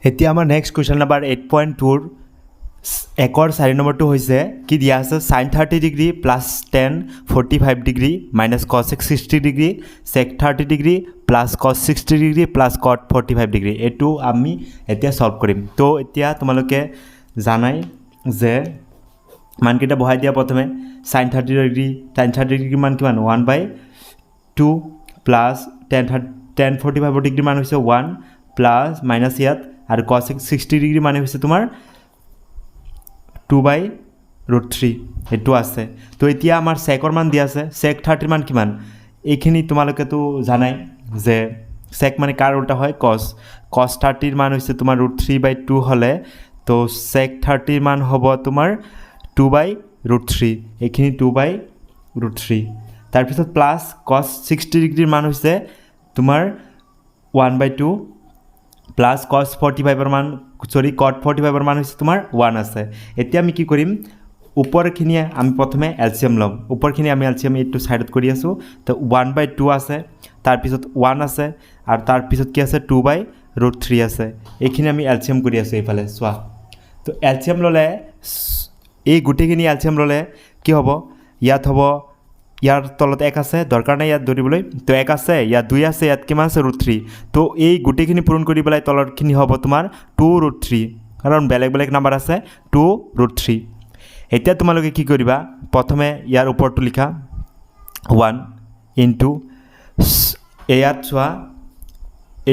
এতিয়া আমাৰ next question number 8.2 একৰ 4 নম্বৰটো হৈছে কি দিয়া আছে sin 30 degree plus tan 45 degree minus cos 60 degree sec 30 degree plus cos 60 degree plus cot 45 degree এইটো আমি এতিয়া সলভ কৰিম তো এতিয়া তোমালোকে জানাই যে মানকেইটা বহাই দিয়া প্ৰথমে sin 30 ডিগ্ৰী মান কিমান 1/2 প্লাছ tan 45 ডিগ্ৰী মান হৈছে 1 প্লাছ মাইনাছ ইয়াত আৰু cos 60 ডিগ্ৰী মানে হৈছে তোমাৰ 2/√3 এইটো আছে তো এতিয়া আমাৰ সেকৰ মান দিয়া আছে sec 30 মান কিমান এইখিনি তোমালোকে তো জানাই যে sec মানে কাৰ উল্টা হয় cos 30 মান হৈছে তোমাৰ √3/2 হলে তো sec 30 মান হ'ব তোমাৰ 2/√3 এইখিনি 2/√3 তাৰ পিছত প্লাস cos 60 ডিগ্ৰীৰ মান হৈছে তোমাৰ 1/2 প্লাস cos 45 মান cot 45 মান হৈছে তোমাৰ 1 আছে এতিয়া আমি কি কৰিম উপৰখিনি আমি প্ৰথমে এলসিয়াম লম উপৰখিনি আমি এলসিয়াম এইটো সাইডত কৰি আছো তো 1/2 আছে তাৰ পিছত 1 আছে আৰু তাৰ পিছত কি আছে 2/√3 আছে এইখিনি আমি এলসিয়াম কৰি আছো এইফালে সোৱা তো এলসিয়াম ললে এই গুটেখিনি এলসিয়াম ললে কি হ'ব ইয়াত হ'ব ইয়াৰ তলত 1 আছে দৰকাৰ নাই ইয়াত ধৰিবলৈ তো 1 আছে ইয়াত 2 আছে ইয়াত কিমান আছে √3 তো এই গুটেখিনি পূৰণ কৰি পেলাই তলৰখিনি হ'ব তোমাৰ 2√3 কাৰণ বেলেগ বেলেগ নাম্বাৰ আছে 2√3 এতিয়া তোমালোকে কি কৰিবা প্ৰথমে ইয়াৰ ওপৰটো লিখা 1 ইনটু ইয়াত চোৱা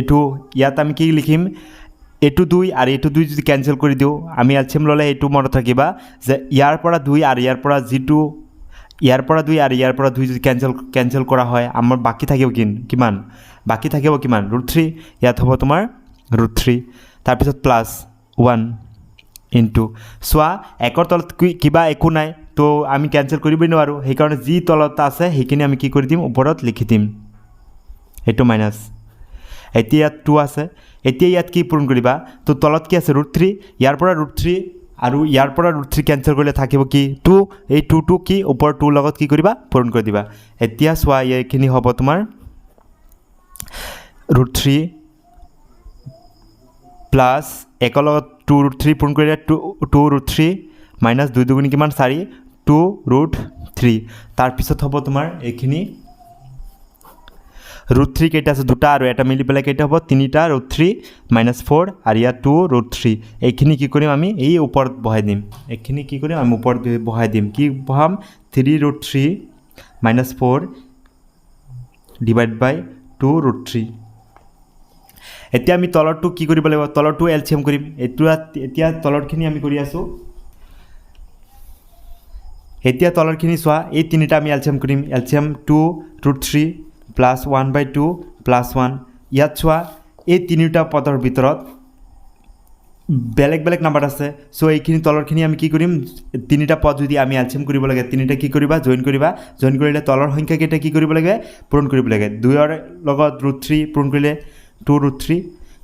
এটো ইয়াত আমি কি লিখিম এটো 2 আৰু এটো 2 যদি ক্যান্সেল কৰি দিও আমি এলসিয়াম ললে এটো মনত ৰাখিবা যে ইয়াৰ পৰা 2 আৰু ইয়াৰ পৰা জিটো ইয়াৰ পৰা 2 আৰু ইয়াৰ পৰা 2 যদি ক্যান্সেল কৰা হয় আমাৰ বাকি থাকিব কিমান বাকি থাকিব কিমান √3 ইয়াত হ'ব তোমাৰ √3 তাৰ পিছত প্লাস 1 ইনটু সোয়া একৰ তলত কিবা একো নাই তো আমি ক্যান্সেল কৰিবই নোৱাৰো সেই কাৰণে যি তলত আছে সেইখিনি আমি কি কৰি দিম ওপৰত লিখি দিম এটো মাইনাস এতিয়া 2 আছে এতিয়া ইয়াত কি পূৰণ কৰিবা তো তলত কি আছে √3 ইয়াৰ পৰা √3 আৰু ইয়াৰ পৰা √3 ক্যান্সেল কৰিলে থাকিব কি 2 এই 2 কি ওপৰ 2 লগত কি কৰিবা পূৰণ কৰি দিবা এতিয়া সোয়া এইখিনি হ'ব তোমাৰ √3 প্লাস একৰ লগত 2√3 পূৰণ কৰিলে 2√3 মাইনাস 2 দুগুণ কিমান 4 2√3 তাৰ পিছত হ'ব তোমাৰ এইখিনি √3 কেইটা আছে দুটা আৰু এটা মিলি পেলাই কেইটা হ'ব তিনিটা √3 -4 আৰু ইয়া 2√3 এইখিনি কি কৰিম আমি এই ওপৰত বহাই দিম এইখিনি কি কৰিম আমি ওপৰত বহাই দিম কি বহাম 3√3 -4 ডিভাইড বাই 2√3 এতিয়া আমি তলৰটো কি কৰিব লাগিব তলৰটো এলসিয়াম কৰিম এতিয়া তলৰখিনি আমি কৰি আছো এতিয়া তলৰখিনি চোৱা এই তিনিটা আমি এলসিয়াম কৰিম এলসিয়াম 2√3 প্লাস 1/2 প্লাস 1 ইয়াত চোৱা এই তিনিটা পদৰ ভিতৰত বেলেগ বেলেগ নাম্বাৰ আছে সো এইখিনি তলৰখিনি আমি কি কৰিম তিনিটা পদ যদি আমি এলসিয়াম কৰিব লাগে তিনিটা কি কৰিবা জয়েন কৰিলে তলৰ সংখ্যা কেইটা কি কৰিব লাগে পূৰণ কৰিব লাগে 2 ৰ লগত √3 পূৰণ কৰিলে 2√3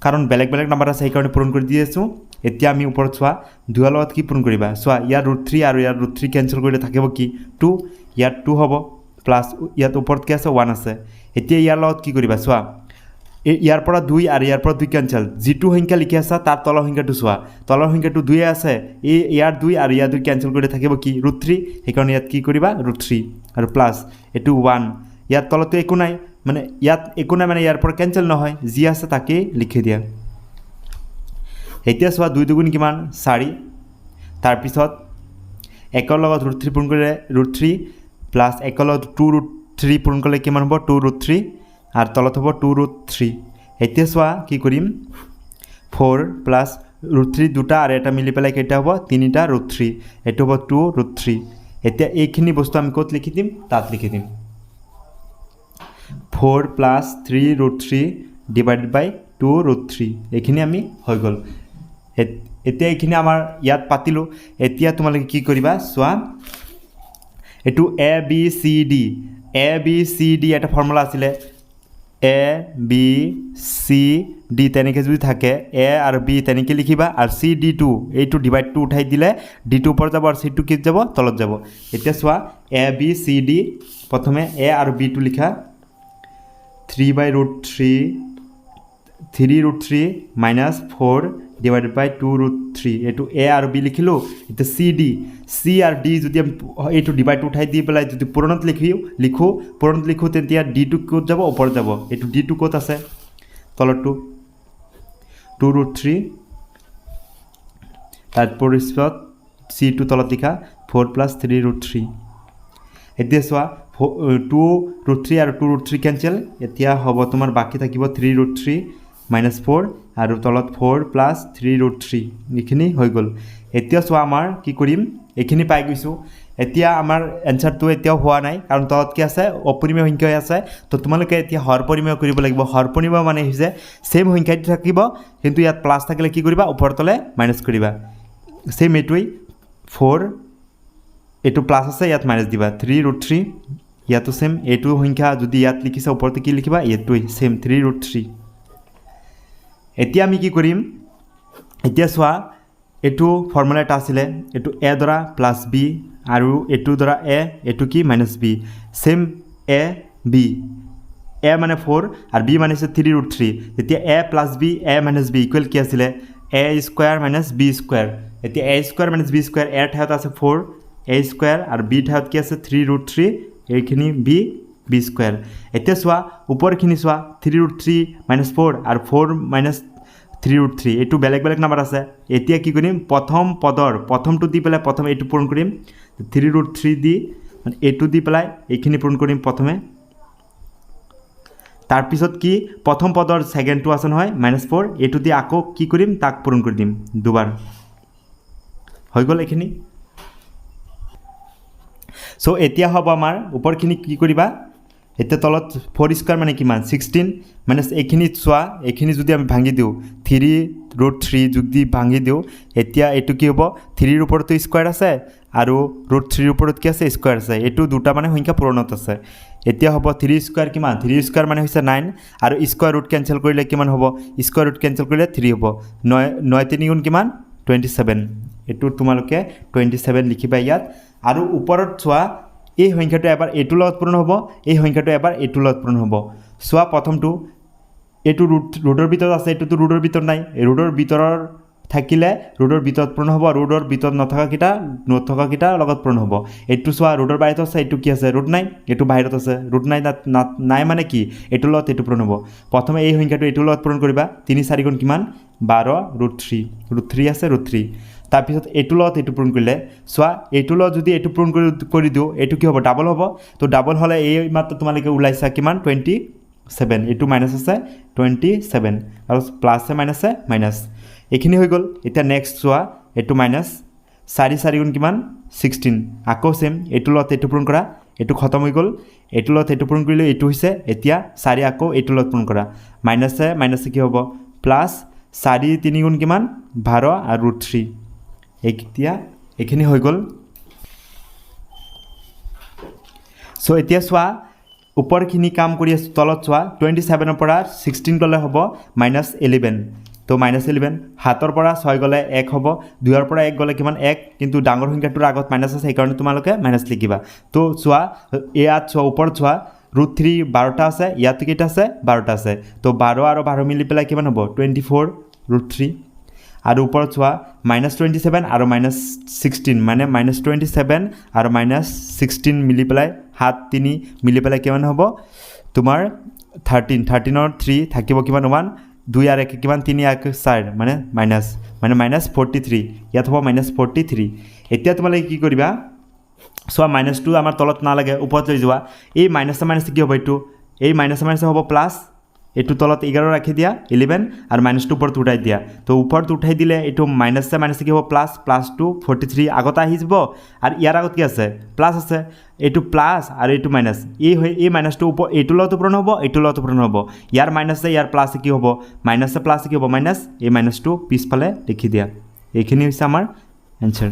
কাৰণ বেলেগ বেলেগ নাম্বাৰ আছে এই কাৰণে পূৰণ কৰি দি আছো এতিয়া আমি ওপৰত চোৱা 2 ৰ লগত কি পূৰণ কৰিবা চোৱা ইয়াৰ √3 আৰু ইয়াৰ √3 ক্যান্সেল কৰিলে থাকিব কি 2 ইয়াৰ 2 হ'ব প্লাস ইয়াত ওপৰত কি আছে 1 আছে এতিয়া ইয়াৰ লগত কি কৰিবা চোৱা ইয়াৰ পৰা 2 আৰু ইয়াৰ পৰা 2 ক্যান্সেল জিটো সংখ্যা লিখি আছে তাৰ তলৰ সংখ্যাটো চোৱা তলৰ সংখ্যাটো 2 আছে এই ইয়াৰ 2 আৰু ইয়াৰ 2 ক্যান্সেল কৰিলে থাকিব কি √3 সেই কাৰণে ইয়াত কি কৰিবা √3 আৰু প্লাস এটো 1 ইয়াৰ তলতে একো নাই মানে ইয়াত একো নাই মানে ইয়াৰ পৰা ক্যান্সেল নহয় যি আছে তাকে লিখি দিয়া এতিয়া চোৱা 2 দুগুণ কিমান 4 তাৰ পিছত একৰ লগত √3 পূৰণ কৰিলে √3 প্লাস একৰ লগত 2√3 পূৰণ কৰিলে কিমান হ'ব 2√3 আৰু তলত হ'ব 2√3 এতিয়া চোৱা কি কৰিম 4 প্লাস √3 দুটা আৰু এটা মিলি পেলাই কেইটা হ'ব তিনিটা √3 এটো হ'ব 2√3 এতিয়া এইখিনি বস্তু আমি ক'ত লিখি দিম তাত লিখি দিম 4 প্লাস 3√3 ডিভাইডেড বাই 2√3 এইখিনি আমি হৈ গল এতিয়া এইখিনি আমাৰ ইয়াত পাতিলো এতিয়া তোমালোকে কি কৰিবা সোৱা এটো a b c d এটা ফৰ্মুলা আছিল a b c d তেনেকে যদি থাকে a আৰু b তেনেকে লিখিবা আৰু c d2 এইটো ডিভাইড 2 উঠাই দিলে d2 ওপৰ যাব আৰু c2 কি যাব তলত যাব এতিয়া সোৱা a b c d প্ৰথমে a আৰু b টো লিখা 3/√3 3√3 -4 ডিভাইডেড বাই 2√3 এইটো এ আৰু বি লিখিলোঁ এতিয়া চি আৰু ডি যদি এইটো ডিভাইড উঠাই দি পেলাই যদি পূৰণত লিখোঁ তেতিয়া ডিটো ক'ত যাব ওপৰত যাব এইটো ডিটো ক'ত আছে তলৰটো 2√3 তাৰপৰ c2 তলত লিখা 4 + 3√3 এতিয়া চোৱা 2√3 আৰু 2√3 কেঞ্চেল এতিয়া হ'ব তোমাৰ বাকি থাকিব 3√3 - 4 আৰু তলত 4 + 3√3 এইখিনি হৈ গ'ল এতিয়া চোৱা আমাৰ কি কৰিম এইখিনি পাই গৈছোঁ এতিয়া আমাৰ এনসাৰটো এতিয়াও হোৱা নাই কাৰণ তলত কি আছে অপৰিমেয় সংখ্যা আছে তো তোমালোকে এতিয়া হৰ পৰিমেয় কৰিব লাগিব হৰ পৰিমেয় মানে হৈছে সেম সংখ্যাটো থাকিব কিন্তু ইয়াত প্লাস থাকিলে কি কৰিবা ওপৰ তলে মাইনাস কৰিবা সেম এইটোই 4 এইটো প্লাস আছে ইয়াত মাইনাস দিবা 3√3 ইয়াতো সেম এইটো সংখ্যা যদি ইয়াত লিখিছা ওপৰতে কি লিখিবা এইটোই সেম 3√3 এতিয়া আমি কি কৰিম এতিয়া চোৱা এইটো ফৰ্মুলা এটা আছিল এইটো a দ্বাৰা প্লাস b আৰু এইটো দ্বাৰা a এইটো কি -b same a b a মানে 4 আৰু b মানে 3√3 তেতিয়া a + b a - b equal কি আছিল a² - b² এতিয়া a² - b² a ঠাইত আছে 4 a² আৰু b ঠাইত কি আছে 3√3 এইখিনি b² এতিয়া চোৱা ওপৰখিনি চোৱা 3√3 - 4 আৰু 4 - 3√3 এইটো বেলেগ নাম্বাৰ আছে এতিয়া কি কৰিম প্ৰথম পদৰ প্ৰথমটো দি পেলাই প্ৰথম এইটো পূৰণ কৰিম 3√3 দি মানে এইটো দি পেলাই এইখিনি পূৰণ কৰিম প্ৰথমে তাৰপিছত কি প্ৰথম পদৰ সেকেন্ডটো আছে নহয় -4 এইটো দি আকৌ কি কৰিম তাক পূৰণ কৰি দিম দুবাৰ হৈ গ'ল এইখিনি সো এতিয়া হ'ব আমাৰ ওপৰখিনি কি কৰিবা এতিয়া তলত 4² মানে কিমান 16 মানে এইখিনি চোৱা এইখিনি যদি আমি ভাঙি দিওঁ 3√3 যদি ভাঙি দিওঁ এতিয়া এইটো কি হ'ব 3 ৰ ওপৰতো স্কয়াৰ আছে আৰু √3 ৰ ওপৰত কি আছে স্কয়াৰ আছে এইটো দুটা মানে সংখ্যা পূৰণত আছে এতিয়া হ'ব 3² কিমান 3² মানে হৈছে 9 আৰু স্কয়াৰ ৰুট কেনসেল কৰিলে কিমান হ'ব স্কয়াৰ ৰুট কেনসেল কৰিলে 3 হ'ব 9 3 গুণ কিমান 27 এইটো তোমালোকে 27 লিখিবা ইয়াত আৰু ওপৰত চোৱা এই সংখ্যাটো এবাৰ এইটো লগত পূৰণ হ'ব এই সংখ্যাটো এবাৰ এইটো লগত পূৰণ হ'ব চোৱা প্ৰথমটো এইটো ৰুটৰ ভিতৰত আছে এইটোতো ৰুটৰ ভিতৰত নাই ৰুটৰ ভিতৰৰ থাকিলে ৰুটৰ ভিতৰত পূৰণ হ'ব ৰুটৰ ভিতৰত নথকা কিটা লগত পূৰণ হ'ব এইটো চোৱা ৰুটৰ বাহিৰত আছে এইটো কি আছে ৰুট নাই এইটো বাহিৰত আছে ৰুট নাই মানে কি এইটো লগত এইটো পূৰণ হ'ব প্ৰথমে এই সংখ্যাটো এইটো লগত পূৰণ কৰিবা 3 4 গুণ কিমান 12√3 আছে √3 তাৰপিছত এইটো লগত এইটো পূৰণ কৰিলে চোৱা এইটো লগত যদি এইটো পূৰণ কৰি দিওঁ এইটো কি হ'ব ডাবল হ'ব তো ডাবল হ'লে এই মাত্ৰ তোমালোকে ওলাইছা কিমান 27 এইটো মাইনাস আছে 27 আৰু প্লাসে মাইনাসে মাইনাস এইখিনি হৈ গ'ল এতিয়া নেক্সট চোৱা এইটো মাইনাস 4 4 গুণ কিমান 16 আকৌ সেম এইটো লগত এইটো পূৰণ কৰা এইটো খতম হৈ গ'ল এইটো লগত এইটো পূৰণ কৰিলে এইটো হৈছে এতিয়া 4 আকৌ এইটো লগত পূৰণ কৰা মাইনাসে কি হ'ব প্লাস 4 3 গুণ কিমান 12 আৰু √3 এতিয়া এইখিনি হৈ গ'ল সো এতিয়া চোৱা ওপৰখিনি কাম কৰি আছে তলত চোৱা 27 ৰ পৰা 16 গলে হ'ব -11 তো -11 হাতৰ পৰা 6 গলে 1 হ'ব 2 ৰ পৰা 1 গলে কিমান 1 কিন্তু ডাঙৰ সংখ্যাটোৰ আগত মাইনাস আছে সেই কাৰণে তোমালোকে মাইনাস লিখিবা তো চোৱা ইয়াত চোৱা ওপৰত চোৱা √3 12টা আছে ইয়াত কেইটা আছে 12টা আছে তো 12 আৰু 12 মিলি পেলাই কিমান হ'ব 24 √3 আৰু ওপৰত চোৱা -27 আৰু -16 মানে -27 আৰু -16 মিলি পেলাই 7 3 মিলি পেলাই কিমান হ'ব তোমাৰ 13 ৰ 3 থাকিব কিমান 1 2 আৰু 1 কিমান 3 আৰু 4 মানে -43 ইয়াত হ'ব -43 এতিয়া তোমালোকে কি কৰিবা চোৱা -2 আমাৰ তলত নালাগে ওপৰত লৈ যোৱা এই মাইনাস কি হ'ব এইটো এই মাইনাস হ'ব প্লাস এইটো তলত 11 ৰাখি দিয়া 11 আৰু -2 ওপৰত উঠাই দিয়া তো ওপৰত উঠাই দিলে এইটো মাইনাস কি হ'ব প্লাস 2 43 আগত আহি যাব আৰু ইয়াৰ আগত কি আছে প্লাস আছে এইটো প্লাস আৰু এইটো মাইনাস এই -2 ওপৰ এইটো লগত পূৰণ হ'ব এইটো লগত পূৰণ হ'ব ইয়াৰ মাইনাসে ইয়াৰ প্লাস কি হ'ব মাইনাসে প্লাস কি হ'ব মাইনাস এই -2 পিছফালে লিখি দিয়া এইখিনি হৈছে আমাৰ এনসাৰ